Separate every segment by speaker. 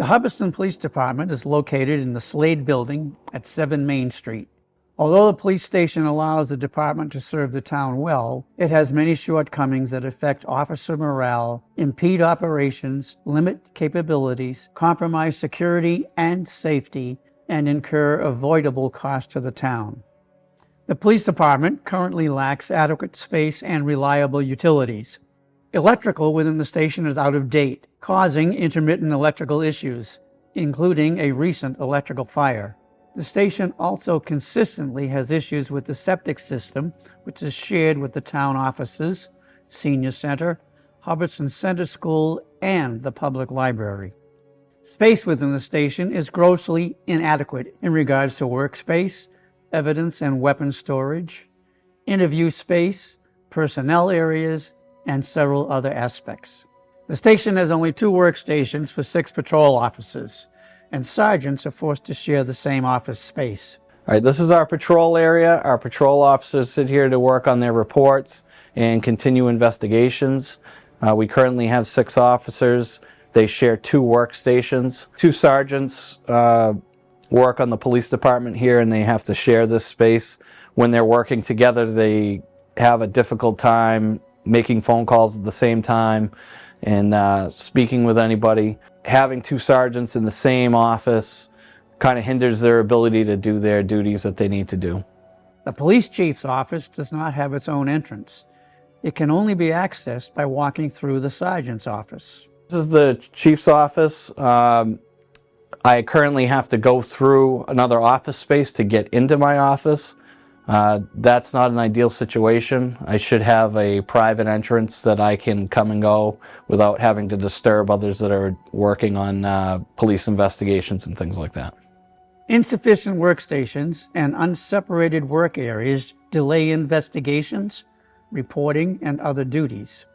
Speaker 1: The Hubbardston Police Department is located in the Slade Building at 7 Main Street. Although the police station allows the department to serve the town well, it has many shortcomings that affect officer morale, impede operations, limit capabilities, compromise security and safety, and incur avoidable costs to the town. The police department currently lacks adequate space and reliable utilities. Electrical within the station is out of date, causing intermittent electrical issues, including a recent electrical fire. The station also consistently has issues with the septic system, which is shared with the town offices, senior center, Hubbardston Center School, and the public library. Space within the station is grossly inadequate in regards to workspace, evidence and weapon storage, interview space, personnel areas, and several other aspects. The station has only 2 workstations for 6 patrol officers, and sergeants are forced to share the same office space.
Speaker 2: All right, this is our patrol area. Our patrol officers sit here to work on their reports and continue investigations. We currently have 6 officers. They share 2 workstations. 2 sergeants work on the police department here, and they have to share this space. When they're working together, they have a difficult time making phone calls at the same time and speaking with anybody. Having 2 sergeants in the same office kind of hinders their ability to do their duties that they need to do.
Speaker 1: The police chief's office does not have its own entrance. It can only be accessed by walking through the sergeant's office.
Speaker 2: This is the chief's office. I currently have to go through another office space to get into my office. That's not an ideal situation. I should have a private entrance that I can come and go without having to disturb others that are working on police investigations and things like that.
Speaker 1: Insufficient workstations and unseparated work areas delay investigations, reporting, and other duties.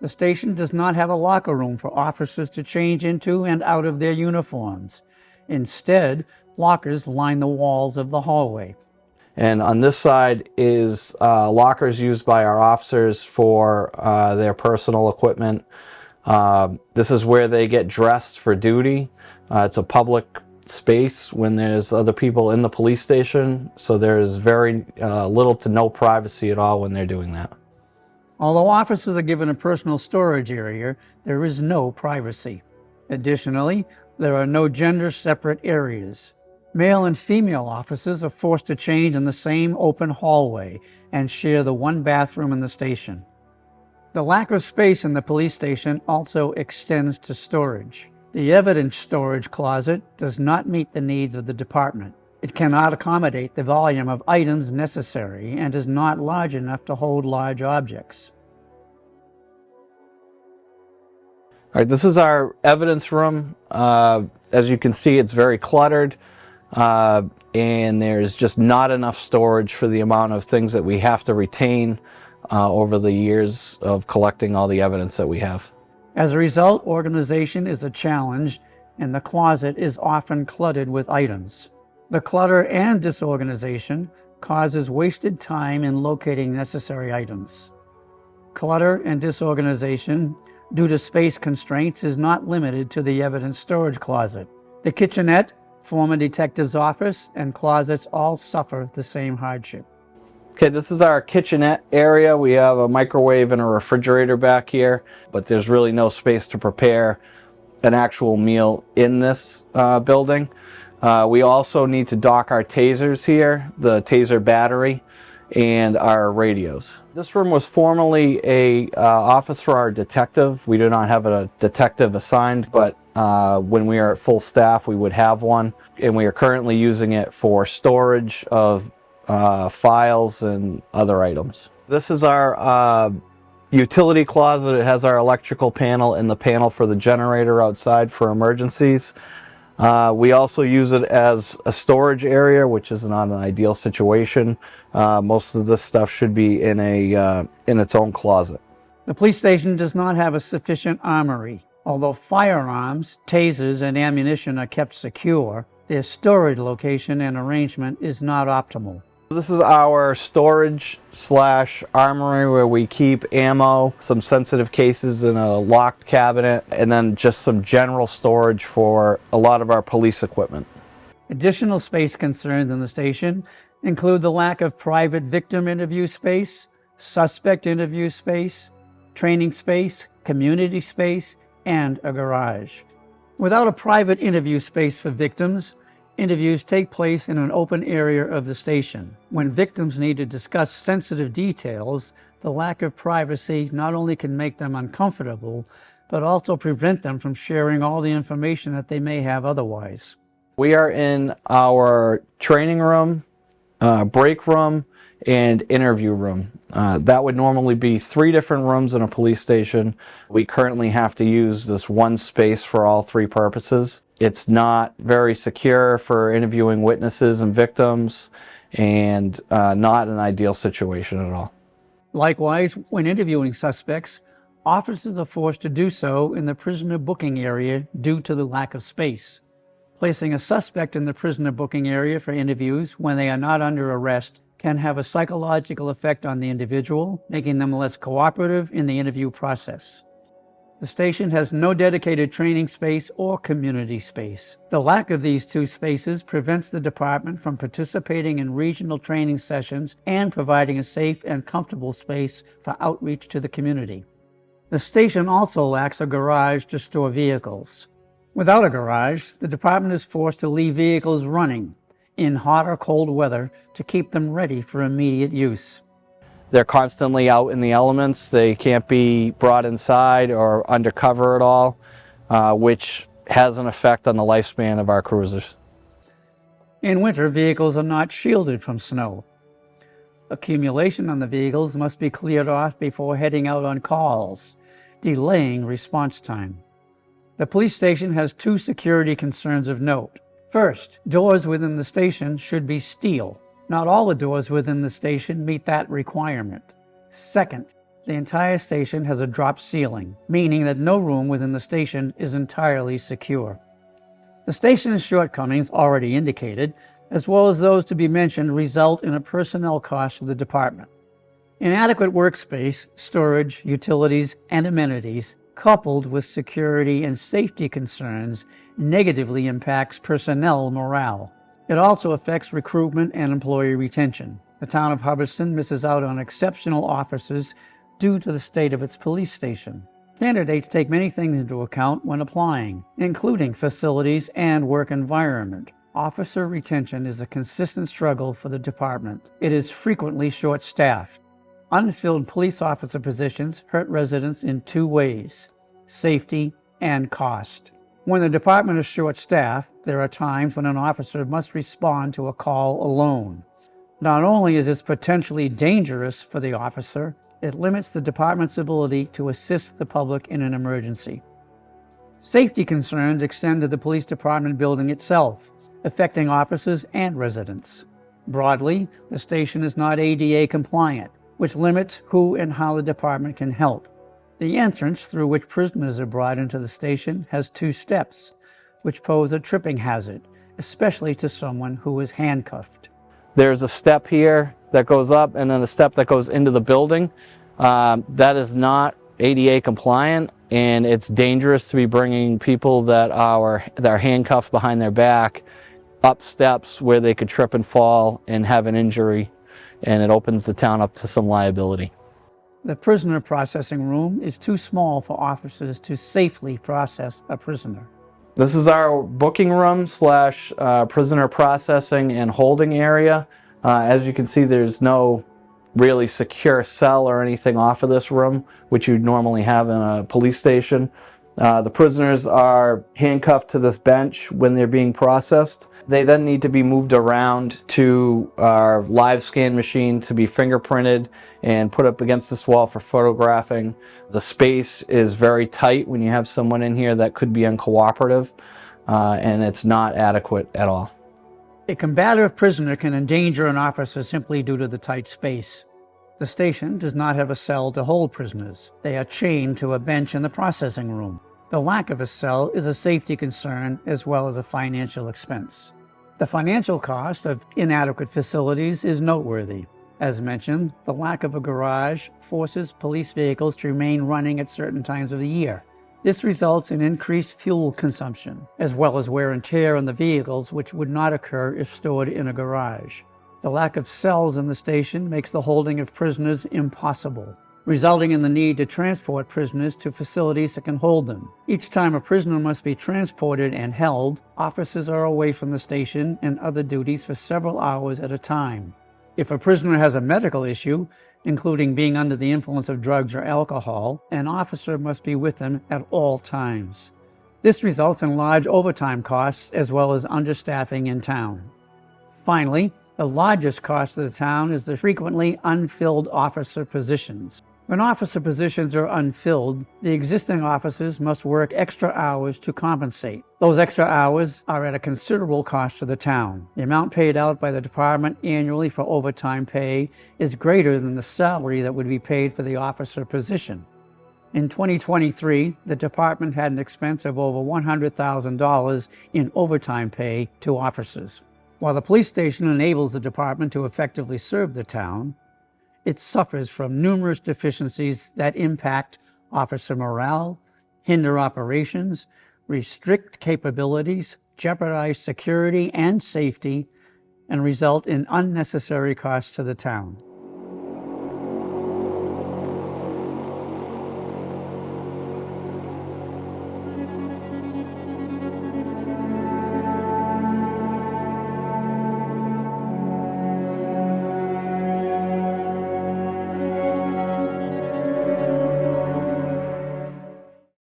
Speaker 1: The station does not have a locker room for officers to change into and out of their uniforms. Instead, lockers line the walls of the hallway.
Speaker 2: And on this side is lockers used by our officers for their personal equipment. This is where they get dressed for duty. It's a public space when there's other people in the police station, so there's very little to no privacy at all when they're doing that.
Speaker 1: Although officers are given a personal storage area, there is no privacy. Additionally, there are no gender-separate areas. Male and female officers are forced to change in the same open hallway and share the 1 bathroom in the station. The lack of space in the police station also extends to storage. The evidence storage closet does not meet the needs of the department. It cannot accommodate the volume of items necessary and is not large enough to hold large objects.
Speaker 2: All right, this is our evidence room. As you can see, it's very cluttered. And there's just not enough storage for the amount of things that we have to retain over the years of collecting all the evidence that we have.
Speaker 1: As a result, organization is a challenge, and the closet is often cluttered with items. The clutter and disorganization causes wasted time in locating necessary items. Clutter and disorganization, due to space constraints, is not limited to the evidence storage closet. The kitchenette, former detective's office, and closets all suffer the same hardship.
Speaker 2: Okay, this is our kitchenette area. We have a microwave and a refrigerator back here, but there's really no space to prepare an actual meal in this building. We also need to dock our tasers here, the taser battery, and our radios. This room was formerly a office for our detective. We do not have a detective assigned, but when we are at full staff, we would have one. And we are currently using it for storage of files and other items. This is our utility closet. It has our electrical panel and the panel for the generator outside for emergencies. We also use it as a storage area, which is not an ideal situation. Most of this stuff should be in its own closet.
Speaker 1: The police station does not have a sufficient armory. Although firearms, tasers, and ammunition are kept secure, their storage location and arrangement is not optimal.
Speaker 2: This is our storage slash armory where we keep ammo, some sensitive cases in a locked cabinet, and then just some general storage for a lot of our police equipment.
Speaker 1: Additional space concerns in the station include the lack of private victim interview space, suspect interview space, training space, community space, and a garage. Without a private interview space for victims, interviews take place in an open area of the station. When victims need to discuss sensitive details, the lack of privacy not only can make them uncomfortable, but also prevent them from sharing all the information that they may have otherwise.
Speaker 2: We are in our training room, break room, and interview room. That would normally be 3 different rooms in a police station. We currently have to use this one space for all 3 purposes. It's not very secure for interviewing witnesses and victims, and not an ideal situation at all.
Speaker 1: Likewise, when interviewing suspects, officers are forced to do so in the prisoner booking area due to the lack of space. Placing a suspect in the prisoner booking area for interviews when they are not under arrest can have a psychological effect on the individual, making them less cooperative in the interview process. The station has no dedicated training space or community space. The lack of these 2 spaces prevents the department from participating in regional training sessions and providing a safe and comfortable space for outreach to the community. The station also lacks a garage to store vehicles. Without a garage, the department is forced to leave vehicles running in hot or cold weather to keep them ready for immediate use.
Speaker 2: They're constantly out in the elements. They can't be brought inside or under cover at all, which has an effect on the lifespan of our cruisers.
Speaker 1: In winter, vehicles are not shielded from snow. Accumulation on the vehicles must be cleared off before heading out on calls, delaying response time. The police station has 2 security concerns of note. First, doors within the station should be steel. Not all the doors within the station meet that requirement. Second, the entire station has a drop ceiling, meaning that no room within the station is entirely secure. The station's shortcomings, already indicated, as well as those to be mentioned, result in a personnel cost to the department. Inadequate workspace, storage, utilities, and amenities, coupled with security and safety concerns, negatively impacts personnel morale. It also affects recruitment and employee retention. The town of Hubbardston misses out on exceptional officers due to the state of its police station. Candidates take many things into account when applying, including facilities and work environment. Officer retention is a consistent struggle for the department. It is frequently short-staffed. Unfilled police officer positions hurt residents in 2 ways: safety and cost. When the department is short-staffed, there are times when an officer must respond to a call alone. Not only is this potentially dangerous for the officer, it limits the department's ability to assist the public in an emergency. Safety concerns extend to the police department building itself, affecting officers and residents. Broadly, the station is not ADA compliant, which limits who and how the department can help. The entrance through which prisoners are brought into the station has 2 steps, which pose a tripping hazard, especially to someone who is handcuffed.
Speaker 2: There's a step here that goes up and then a step that goes into the building. That is not ADA compliant, and it's dangerous to be bringing people that are handcuffed behind their back up steps where they could trip and fall and have an injury, and it opens the town up to some liability.
Speaker 1: The prisoner processing room is too small for officers to safely process a prisoner.
Speaker 2: This is our booking room slash prisoner processing and holding area. As you can see, there's no really secure cell or anything off of this room, which you'd normally have in a police station. The prisoners are handcuffed to this bench when they're being processed. They then need to be moved around to our live scan machine to be fingerprinted and put up against this wall for photographing. The space is very tight when you have someone in here that could be uncooperative, and it's not adequate at all.
Speaker 1: A combative prisoner can endanger an officer simply due to the tight space. The station does not have a cell to hold prisoners. They are chained to a bench in the processing room. The lack of a cell is a safety concern as well as a financial expense. The financial cost of inadequate facilities is noteworthy. As mentioned, the lack of a garage forces police vehicles to remain running at certain times of the year. This results in increased fuel consumption, as well as wear and tear on the vehicles, which would not occur if stored in a garage. The lack of cells in the station makes the holding of prisoners impossible, resulting in the need to transport prisoners to facilities that can hold them. Each time a prisoner must be transported and held, officers are away from the station and other duties for several hours at a time. If a prisoner has a medical issue, including being under the influence of drugs or alcohol, an officer must be with them at all times. This results in large overtime costs as well as understaffing in town. Finally, the largest cost of the town is the frequently unfilled officer positions. When officer positions are unfilled, the existing officers must work extra hours to compensate. Those extra hours are at a considerable cost to the town. The amount paid out by the department annually for overtime pay is greater than the salary that would be paid for the officer position. In 2023, the department had an expense of over $100,000 in overtime pay to officers. While the police station enables the department to effectively serve the town, it suffers from numerous deficiencies that impact officer morale, hinder operations, restrict capabilities, jeopardize security and safety, and result in unnecessary costs to the town.